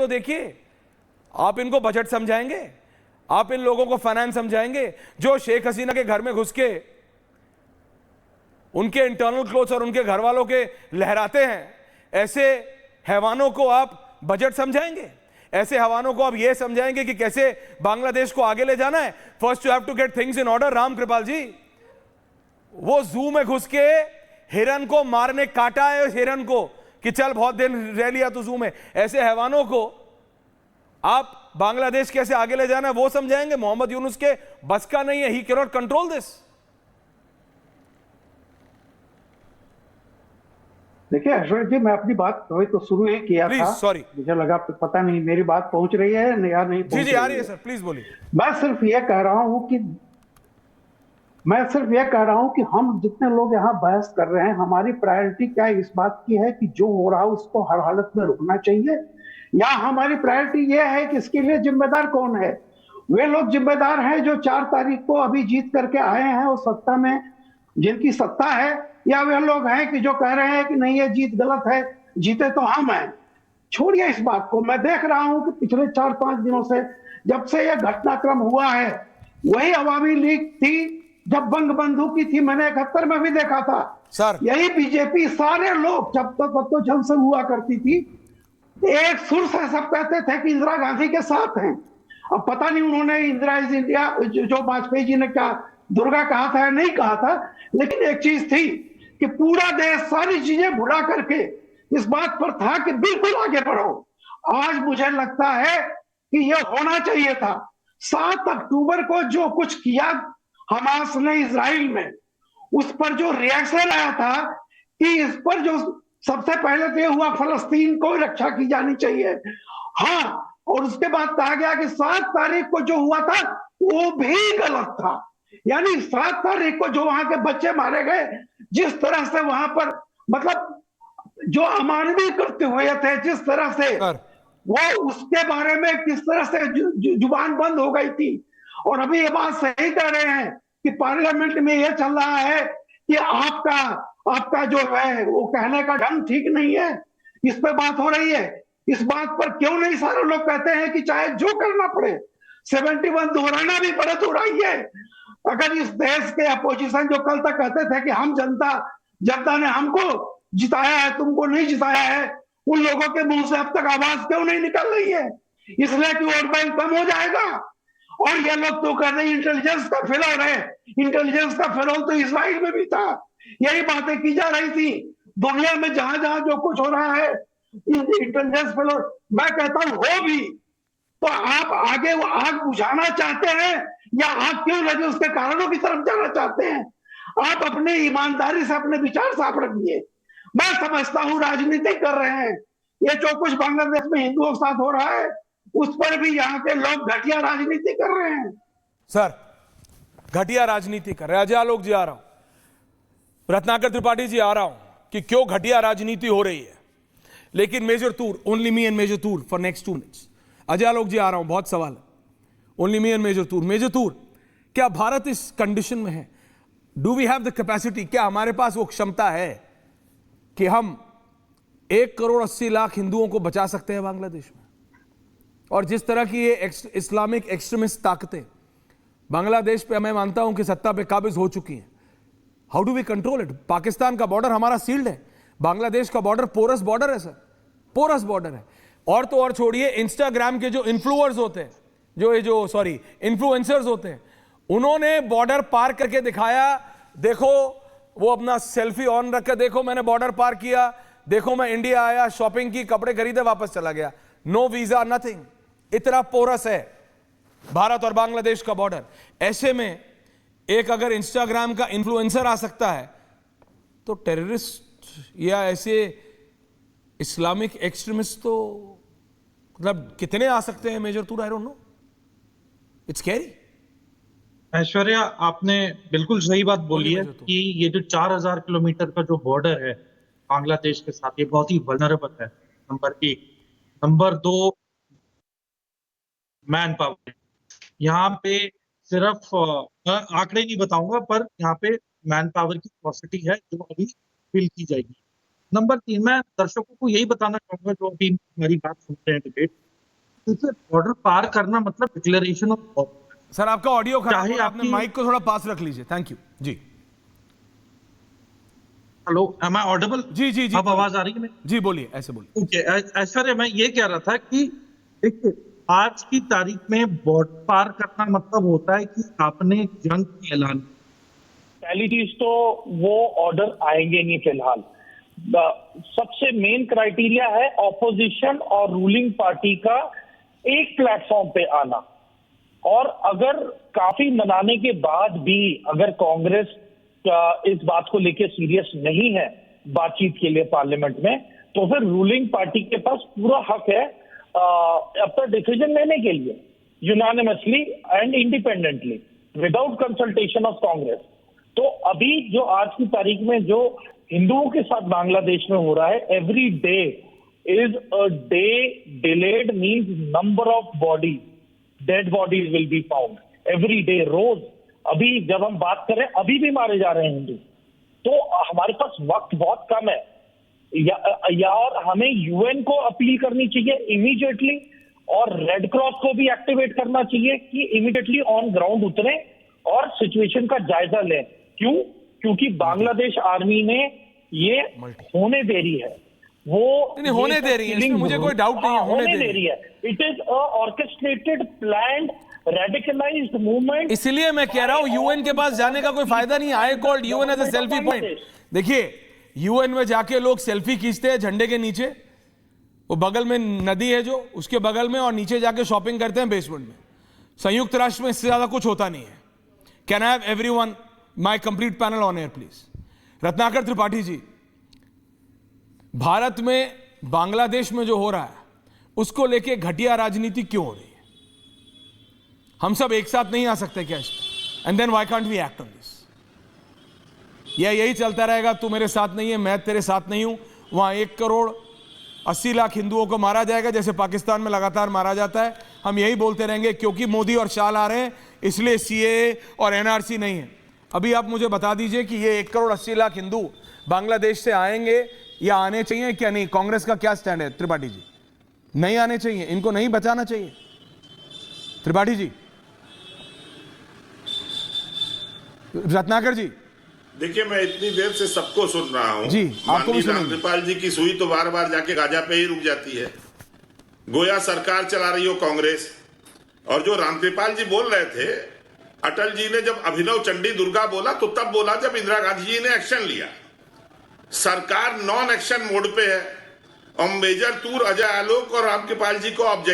तो देखिए, आप इनको बजट समझाएंगे, आप इन लोगों को फाइनेंस समझाएंगे जो शेख हसीना के घर में घुस के उनके इंटरनल क्लोथ्स और उनके घर वालों के लहराते हैं, ऐसे हैवानों को आप बजट समझाएंगे? ऐसे हैवानों को आप ये समझाएंगे कि कैसे बांग्लादेश को आगे ले जाना है? First you have to get things in order. Ram Kripal ji, वो जू में घुस के हिरन को मारने, काटा है हिरन को कि चल बहुत दिन रह लिया तो जू में, ऐसे हैवानों को आप बांग्लादेश कैसे आगे ले जाना है वो समझाएंगे? मोहम्मद यूनुस के बस का नहीं है, he can not control this. देखिए ऐश्वर्य जी, मैं अपनी बात तो शुरू ही किया था। सॉरी, मुझे लगा पता नहीं मेरी बात पहुंच रही है या नहीं पहुंच जी आ रही है सर, प्लीज बोलिए। मैं सिर्फ ये कह रहा हूं कि हम जितने लोग यहाँ बहस कर रहे हैं, हमारी प्रायोरिटी क्या इस बात की है कि जो हो रहा है उसको हर हालत में रुकना चाहिए, या हमारी प्रायोरिटी ये है कि इसके लिए जिम्मेदार कौन है? वे लोग जिम्मेदार हैं जो 4 तारीख को अभी जीत करके आए हैं और सत्ता में जिनकी सत्ता है, या वे लोग हैं कि जो कह रहे हैं कि नहीं ये जीत गलत है, जीते तो हम हैं? छोड़िए इस बात को। मैं देख रहा हूं कि पिछले 4-5 दिनों से जब से यह घटनाक्रम हुआ है, वही अवामी लीग थी जब बंग बंधु की थी, मैंने 71 में भी देखा था सर। यही बीजेपी, सारे लोग जब तक तो जलसे हुआ करती थी, एक सुर से सब कहते थे कि इंदिरा गांधी के साथ हैं। अब पता नहीं उन्होंने इंदिरा इज इंडिया जो वाजपेयी जी ने क्या दुर्गा कहा था या नहीं कहा था, लेकिन एक चीज थी कि पूरा देश सारी चीजें भुला करके इस बात पर था कि बिल्कुल आगे बढ़ो। आज मुझे लगता है कि यह होना चाहिए था। 7 अक्टूबर को जो कुछ किया हमास ने इजराइल में, उस पर जो रिएक्शन आया था कि इस पर जो सबसे पहले तो यह हुआ फलस्तीन को रक्षा की जानी चाहिए, हाँ, और उसके बाद कहा गया कि 7 तारीख को जो हुआ था वो भी गलत था। यानी 7 तारीख को जो वहां के बच्चे मारे गए, जिस तरह से वहां पर मतलब जो अमानवीय कृत्य हुए थे, जिस तरह से वो उसके बारे में किस तरह से जुबान बंद हो गई थी। और अभी ये बात सही कह रहे हैं कि पार्लियामेंट में ये चल रहा है कि आपका जो है वो कहने का ढंग ठीक नहीं है, इस पे बात हो रही है। इस बात पर क्यों नहीं सारे लोग कहते हैं कि चाहे जो करना पड़े 71 दोहराना भी पड़े तो उड़ाइए। अगर इस देश के अपोजिशन जो कल तक कहते थे कि हम जनता ने हमको जिताया है, तुमको नहीं जिताया है, उन लोगों के मुंह से अब तक आवाज क्यों नहीं निकल रही है? इसलिए कि वोट बैंक कम हो जाएगा। और ये लोग तो कह रहे हैं इंटेलिजेंस का फेलोर है, इंटेलिजेंस का फेलोर तो इजराइल में भी था। यही बातें की जा रही थी। दुनिया में जहां जहां जो कुछ हो रहा है इंटेलिजेंस फेलोर, मैं कहता हूं हो भी, तो आप आगे वो आग बुझाना चाहते हैं या आग क्यों लगे उसके कारणों की तरफ जाना चाहते हैं? आप अपनी ईमानदारी से अपने विचार साफ रखिए। मैं समझता हूं राजनीति कर रहे हैं, ये जो कुछ बांग्लादेश में हिंदुओं के साथ हो रहा है उस पर भी यहाँ के लोग घटिया राजनीति कर रहे हैं। सर, घटिया राजनीति कर रहे हैं। अजय लोग जी आ रहा हूं, रत्नाकर त्रिपाठी जी आ रहा हूं कि क्यों घटिया राजनीति हो रही है, लेकिन major Toor, only me and major Toor for next 2 minutes. Ajay लोग जी आ रहा हूं, बहुत सवाल है। Only me and major Toor. Major Toor, क्या भारत इस कंडीशन में है? Do we have the capacity? क्या हमारे पास वो क्षमता है कि हम 1 करोड़ 80 लाख हिंदुओं को बचा सकते हैं बांग्लादेश में? और जिस तरह की ये इस्लामिक एक्सट्रीमिस्ट ताकतें बांग्लादेश पे, मैं मानता हूं कि सत्ता पे काबिज हो चुकी हैं, how do we control it? Pakistan का बॉर्डर हमारा सील्ड है, बांग्लादेश का बॉर्डर पोरस बॉर्डर है सर, पोरस बॉर्डर है। और तो और छोड़िए, इंस्टाग्राम के जो इन्फ्लुएंसर्स होते हैं, इन्फ्लुएंसर्स होते हैं, उन्होंने बॉर्डर पार करके दिखाया, देखो वो अपना सेल्फी ऑन रख कर, देखो मैंने बॉर्डर पार किया, देखो मैं इंडिया आया, शॉपिंग की, कपड़े खरीदे, वापस चला गया, नो वीजा नथिंग। इतना पोरस है भारत और बांग्लादेश का बॉर्डर। ऐसे में एक अगर इंस्टाग्राम का इन्फ्लुएंसर आ सकता है, तो टेररिस्ट या ऐसे इस्लामिक एक्सट्रीमिस्ट तो मतलब कितने आ सकते हैं major Toor? I don't know, it's scary. Aishwarya, आपने बिल्कुल सही बात बोली है कि ये जो 4000 किलोमीटर का जो बॉर्डर है बांग्लादेश के साथ, ये बहुत ही वल्नरेबल है, नंबर 1। Number 2, man power. यहाँ पे सिर्फ आंकड़े नहीं बताऊंगा, पर यहाँ पे मैन पावर की कैपेसिटी है जो अभी फिल की जाएगी। नंबर 3, मैं दर्शकों को यही बताना चाहूंगा जो अभी हमारी बात सुनते हैं डिबेट, देखिए, बॉर्डर पार करना मतलब डिक्लेरेशन ऑफ वॉर। सर आपका ऑडियो खराब चाहे हो रहा है, आपने आपकी- माइक को थोड़ा पास रख लीजिए। थैंक यू जी। Hello, am I audible? जी जी जी अब बोलिए। आवाज आ रही है मेरी? जी बोलिए, ऐसे बोलिए। ओके, ऐश्वर्या, मैं ये कह रहा था कि देखिए, आज की तारीख में बॉर्डर पार करना मतलब होता है कि आपने जंग की ऐलान। पहली चीज तो वो ऑर्डर आएंगे नहीं फिलहाल। सबसे मेन क्राइटेरिया है ऑपोजिशन और रूलिंग पार्टी का एक प्लेटफॉर्म पे आना। और अगर काफी मनाने के बाद भी अगर कांग्रेस इस बात को लेकर सीरियस नहीं है बातचीत के लिए पार्लियामेंट में, तो फिर रूलिंग पार्टी के पास पूरा हक है अपना डिसीजन लेने के लिए unanimously and independently without consultation of Congress. तो अभी जो आज की तारीख में जो हिंदुओं के साथ बांग्लादेश में हो रहा है, every day is a day delayed means number of bodies, dead bodies will be found every day. रोज अभी जब हम बात कर रहे हैं, अभी भी मारे जा रहे हैं हिंदू। तो हमारे पास वक्त बहुत कम है, या और हमें यूएन को अपील करनी चाहिए इमीडिएटली, और रेड क्रॉस को भी एक्टिवेट करना चाहिए कि इमीडिएटली ऑन ग्राउंड उतरे और सिचुएशन का जायजा लें। क्यों? क्योंकि बांग्लादेश आर्मी ने ये होने दे रही है, वो नहीं, होने दे रही है, इसमें मुझे कोई डाउट नहीं है, होने दे रही है। It is a orchestrated planned radicalised movement. इसलिए मैं कह रहा हूं यूएन के पास जाने का कोई फायदा नहीं। I called UN as a selfie point. देखिए, यूएन में जाके लोग सेल्फी खींचते हैं झंडे के नीचे, वो बगल में नदी है जो उसके बगल में, और नीचे जाके शॉपिंग करते हैं बेसमेंट में। संयुक्त राष्ट्र में इससे ज्यादा कुछ होता नहीं है। Can I have everyone, my complete panel on air please. Ratnakar Tripathi ji, Bharat में बांग्लादेश में जो हो रहा है उसको लेके घटिया राजनीति क्यों हो रही है? हम सब एक साथ नहीं आ सकते क्या इसमें? And then why can't we act on this? या यही चलता रहेगा, तू मेरे साथ नहीं है, मैं तेरे साथ नहीं हूं, वहां 1,80,00,000 हिंदुओं को मारा जाएगा जैसे पाकिस्तान में लगातार मारा जाता है। हम यही बोलते रहेंगे क्योंकि मोदी और शाह आ रहे हैं इसलिए सीएए और एनआरसी नहीं है। अभी आप मुझे बता दीजिए कि ये 1,80,00,000 हिंदू बांग्लादेश से आएंगे या आने चाहिए क्या नहीं? कांग्रेस का क्या स्टैंड है त्रिपाठी जी? नहीं आने चाहिए, इनको नहीं बचाना चाहिए? त्रिपाठी जी, रत्नाकर जी। देखिए, मैं इतनी देर से सबको सुन रहा हूँ जी, आपको भी माननीय सुनेंगे। रामकृपाल जी की सुई तो बार बार जाके गाजा पे ही रुक जाती है, गोया सरकार चला रही हो कांग्रेस। और जो रामकृपाल जी बोल रहे थे, अटल जी ने जब अभिनव चंडी दुर्गा बोला तो तब बोला जब इंदिरा गांधी जी ने एक्शन लिया। सरकार नॉन एक्शन मोड पे है और मेजर तूर अजय आलोक और रामकृपाल जी को ऑब्जेक्ट